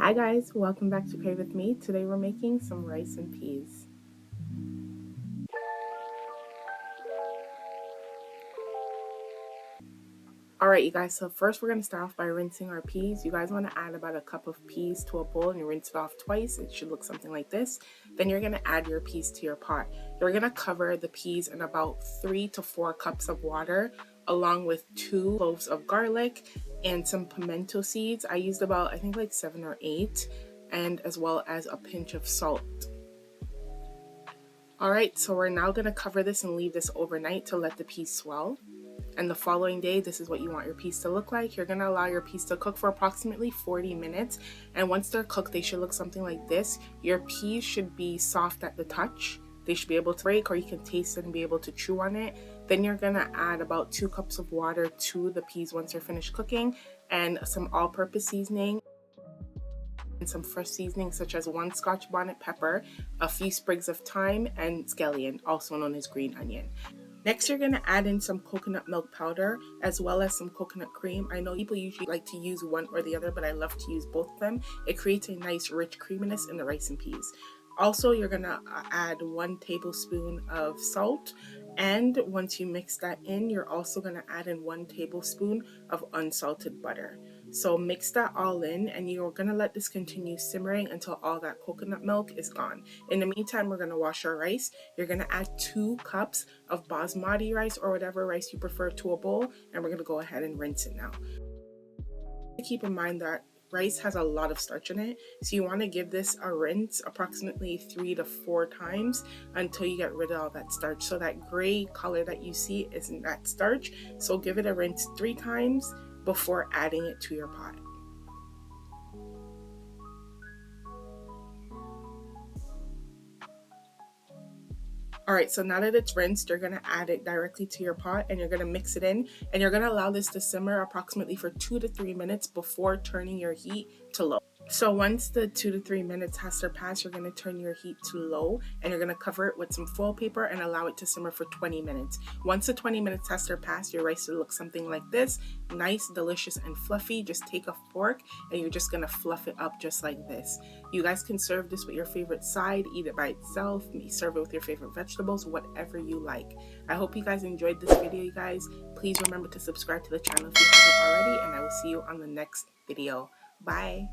Hi guys, welcome back to Pray With Me. Today we're making some rice and peas. Alright you guys, so first we're going to start off by rinsing our peas. You guys want to add about a cup of peas to a bowl and you rinse it off twice. It should look something like this. Then you're going to add your peas to your pot. You're going to cover the peas in about 3 to 4 cups of water along with 2 cloves of garlic and some pimento seeds. I used about, I think like 7 or 8, and as well as a pinch of salt. Alright, so we're now going to cover this and leave this overnight to let the peas swell. And the following day, this is what you want your peas to look like. You're going to allow your peas to cook for approximately 40 minutes. And once they're cooked, they should look something like this. Your peas should be soft at the touch. They should be able to break, or you can taste it and be able to chew on it. Then you're going to add about 2 cups of water to the peas once they're finished cooking, and some all-purpose seasoning and some fresh seasoning such as 1 Scotch bonnet pepper, a few sprigs of thyme, and Skellion, also known as green onion. Next, you're going to add in some coconut milk powder as well as some coconut cream. I know people usually like to use one or the other, but I love to use both of them. It creates a nice rich creaminess in the rice and peas. Also, you're going to add 1 tablespoon of salt. And once you mix that in, you're also going to add in 1 tablespoon of unsalted butter. So mix that all in, and you're going to let this continue simmering until all that coconut milk is gone. In the meantime, we're going to wash our rice. You're going to add 2 cups of basmati rice or whatever rice you prefer to a bowl, and we're going to go ahead and rinse it now. Keep in mind that rice has a lot of starch in it, so you want to give this a rinse approximately 3 to 4 times until you get rid of all that starch. So that gray color that you see isn't that starch, so give it a rinse 3 times before adding it to your pot. Alright, so now that it's rinsed, you're going to add it directly to your pot and you're going to mix it in, and you're going to allow this to simmer approximately for 2 to 3 minutes before turning your heat to low. So once the 2 to 3 minutes has surpassed, you're going to turn your heat to low and you're going to cover it with some foil paper and allow it to simmer for 20 minutes. Once the 20 minutes has surpassed, your rice will look something like this. Nice, delicious, and fluffy. Just take a fork and you're just going to fluff it up just like this. You guys can serve this with your favorite side, eat it by itself, serve it with your favorite vegetables, whatever you like. I hope you guys enjoyed this video, you guys. Please remember to subscribe to the channel if you haven't already, and I will see you on the next video. Bye!